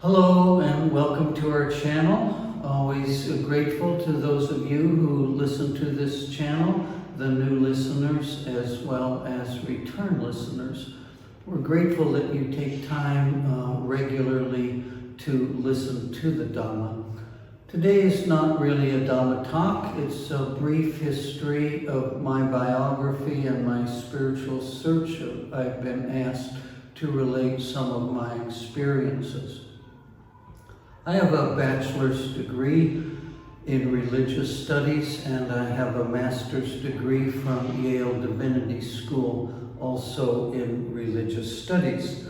Hello and welcome to our channel. Always grateful to those of you who listen to this channel, the new listeners as well as return listeners. We're grateful that you take time regularly to listen to the Dhamma. Today is not really a Dhamma talk, it's a brief history of my biography and my spiritual search. I've been asked to relate some of my experiences. I have a bachelor's degree in religious studies and I have a master's degree from Yale Divinity School, also in religious studies.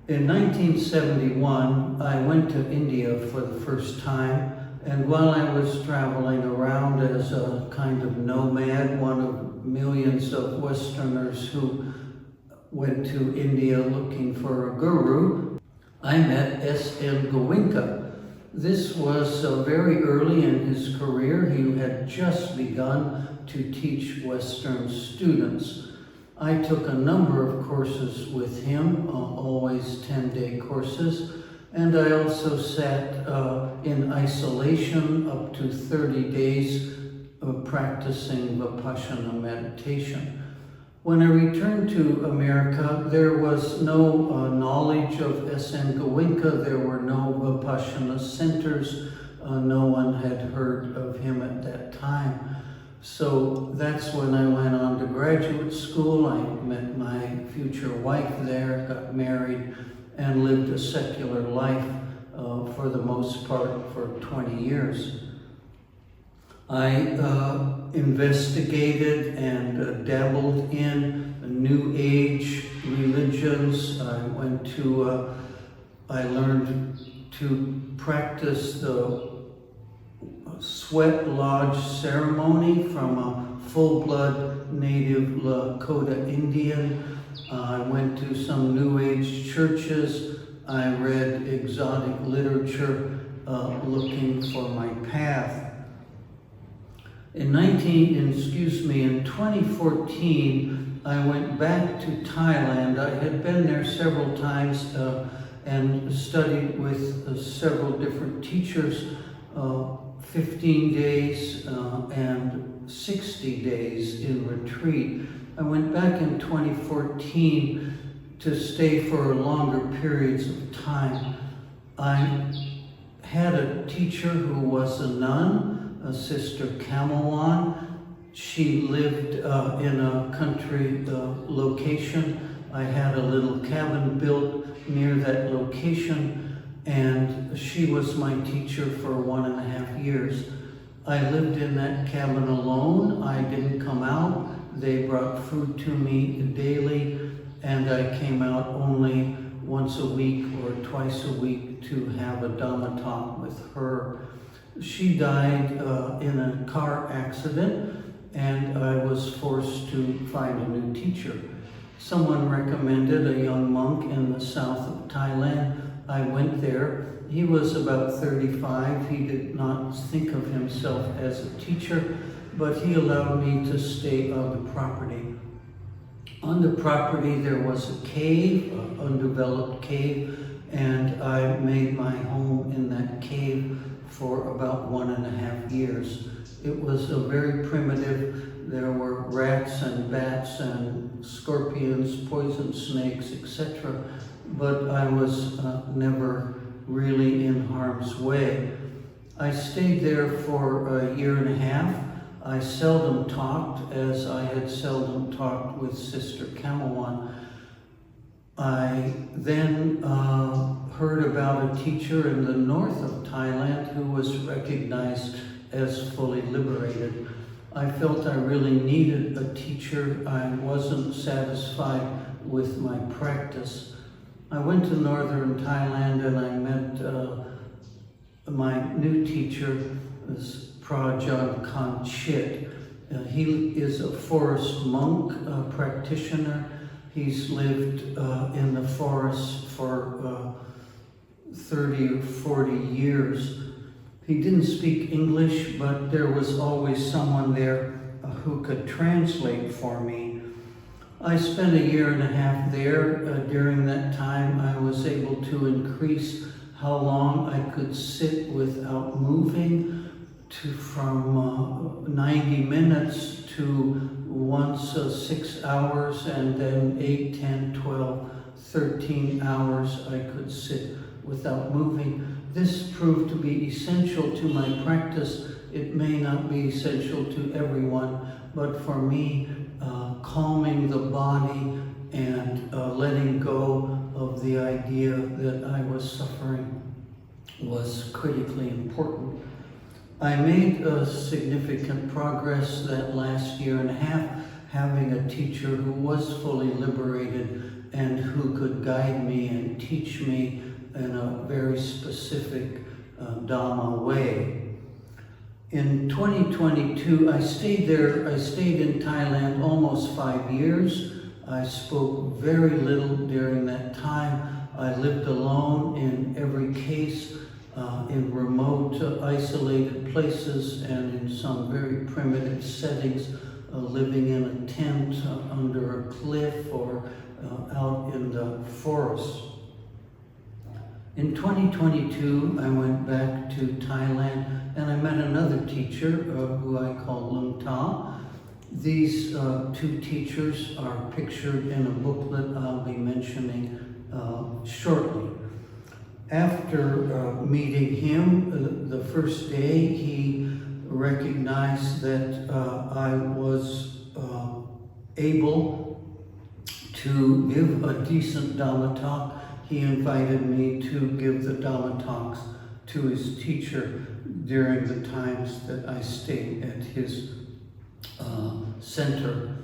In 1971, I went to India for the first time, and while I was traveling around as a kind of nomad, one of millions of Westerners who went to India looking for a guru, I met S.N. Goenka. This was very early in his career. He had just begun to teach Western students. I took a number of courses with him, always 10-day courses, and I also sat in isolation up to 30 days practicing Vipassana meditation. When I returned to America, there was no knowledge of S.N. Goenka. There were no Vipassana centers. No one had heard of him at that time. So that's when I went on to graduate school. I met my future wife there, got married, and lived a secular life for the most part for 20 years. I investigated and dabbled in New Age religions. I learned to practice the sweat lodge ceremony from a full-blood native Lakota Indian. I went to some New Age churches. I read exotic literature looking for my path. In 2014, I went back to Thailand. I had been there several times and studied with several different teachers, 15 days and 60 days in retreat. I went back in 2014 to stay for longer periods of time. I had a teacher who was a nun, Sister Kamalwan. She lived in a country location. I had a little cabin built near that location, and she was my teacher for 1.5 years. I lived in that cabin alone. I didn't come out. They brought food to me daily, and I came out only once a week or twice a week to have a Dhamma talk with her. She died in a car accident, and I was forced to find a new teacher. Someone recommended a young monk in the south of Thailand. I went there. He was about 35. He did not think of himself as a teacher, but he allowed me to stay on the property. On the property there was a cave, an undeveloped cave, and I made my home in that cave for about 1.5 years. It was a very primitive. There were rats and bats and scorpions, poison snakes, etc. But I was never really in harm's way. I stayed there for 1.5 years. I seldom talked, as I had seldom talked with Sister Kamalwan. I then heard about a teacher in the north of Thailand who was recognized as fully liberated. I felt I really needed a teacher. I wasn't satisfied with my practice. I went to northern Thailand and I met my new teacher, Prajan Kanchit. He is a forest monk, practitioner. He's lived in the forest for 30 or 40 years. He didn't speak English, but there was always someone there who could translate for me. I spent a year and a half there. During that time, I was able to increase how long I could sit without moving from 90 minutes to once 6 hours, and then 8, 10, 12, 13 hours I could sit without moving. This proved to be essential to my practice. It may not be essential to everyone, but for me, calming the body and letting go of the idea that I was suffering was critically important. I made significant progress that last year and a half, having a teacher who was fully liberated and who could guide me and teach me in a very specific Dhamma way. In 2022, I stayed in Thailand almost 5 years. I spoke very little during that time. I lived alone in every case, in remote, isolated places and in some very primitive settings, living in a tent under a cliff or out in the forest. In 2022, I went back to Thailand and I met another teacher who I call Lung Ta. These two teachers are pictured in a booklet I'll be mentioning shortly. After meeting him, the first day, he recognized that I was able to give a decent Dhamma talk. He invited me to give the Dhamma talks to his teacher during the times that I stayed at his center.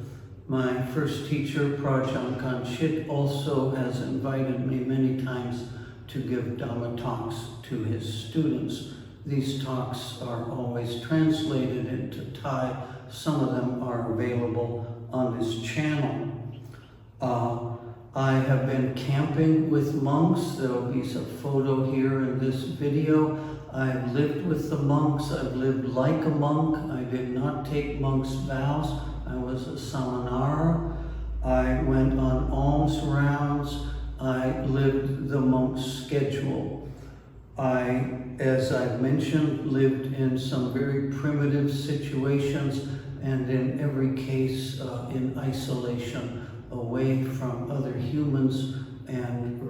My first teacher, Prajang Kanchit, also has invited me many times to give Dhamma talks to his students. These talks are always translated into Thai. Some of them are available on this channel. I have been camping with monks. There will be a photo here in this video. I've lived with the monks. I've lived like a monk. I did not take monk's vows. I was a samanara. I went on alms rounds. I lived the monk's schedule. I, as I've mentioned, lived in some very primitive situations and in every case in isolation, away from other humans and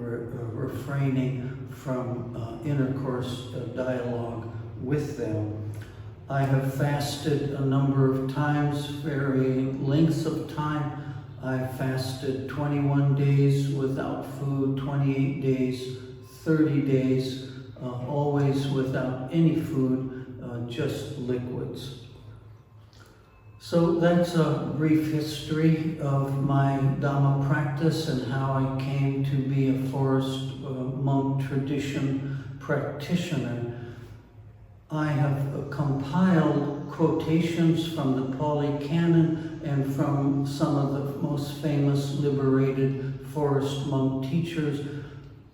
refraining from intercourse, dialogue with them. I have fasted a number of times, varying lengths of time. I fasted 21 days without food, 28 days, 30 days, always without any food, just liquids. So that's a brief history of my Dhamma practice and how I came to be a forest monk tradition practitioner. I have compiled quotations from the Pali Canon and from some of the most famous liberated forest monk teachers,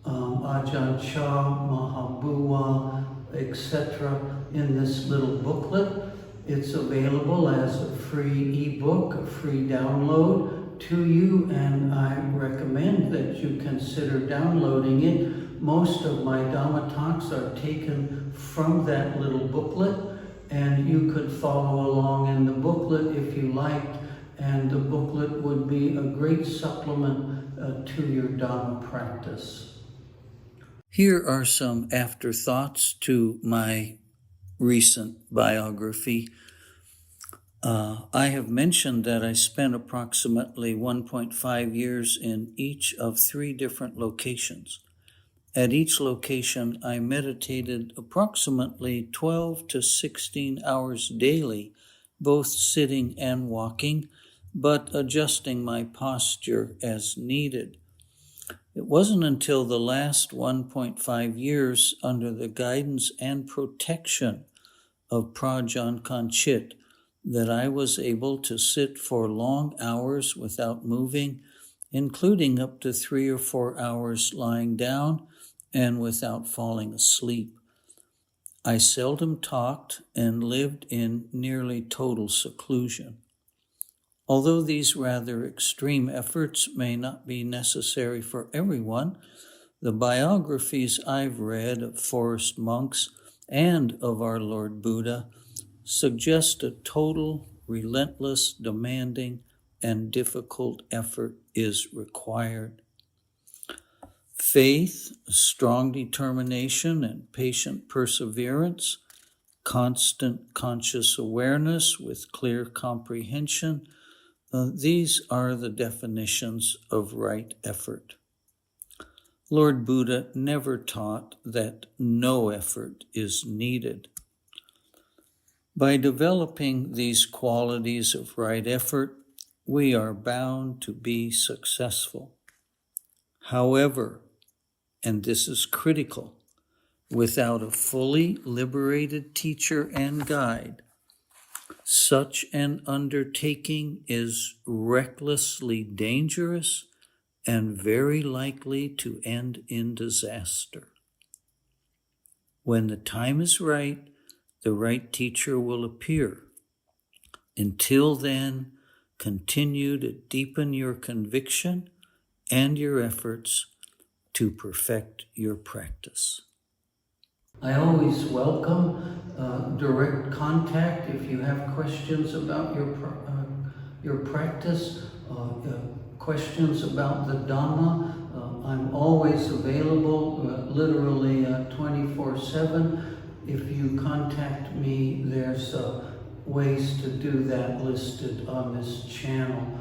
Ajahn Chah, Mahabua, etc., in this little booklet. It's available as a free ebook, a free download to you, and I recommend that you consider downloading it. Most of my Dhamma talks are taken from that little booklet, and you could follow along in the booklet if you liked, and the booklet would be a great supplement to your Dhamma practice. Here are some afterthoughts to my recent biography. I have mentioned that I spent approximately 1.5 years in each of 3 different locations. At each location, I meditated approximately 12 to 16 hours daily, both sitting and walking, but adjusting my posture as needed. It wasn't until the last 1.5 years, under the guidance and protection of Prajang Kanchit, that I was able to sit for long hours without moving, including up to 3 or 4 hours lying down and without falling asleep. I seldom talked and lived in nearly total seclusion. Although these rather extreme efforts may not be necessary for everyone, the biographies I've read of forest monks and of our Lord Buddha suggest a total, relentless, demanding, and difficult effort is required. Faith, strong determination, and patient perseverance, constant conscious awareness with clear comprehension, these are the definitions of right effort. Lord Buddha never taught that no effort is needed. By developing these qualities of right effort, we are bound to be successful. However, and this is critical, without a fully liberated teacher and guide, such an undertaking is recklessly dangerous and very likely to end in disaster. When the time is right, the right teacher will appear. Until then, continue to deepen your conviction and your efforts to perfect your practice. I always welcome direct contact if you have questions about your practice, questions about the Dhamma. I'm always available, literally 24/7. If you contact me, there's ways to do that listed on this channel.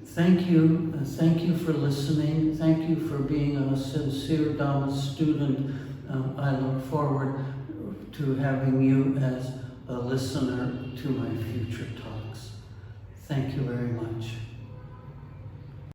Thank you for listening. Thank you for being a sincere Dhamma student. I look forward to having you as a listener to my future talks. Thank you very much.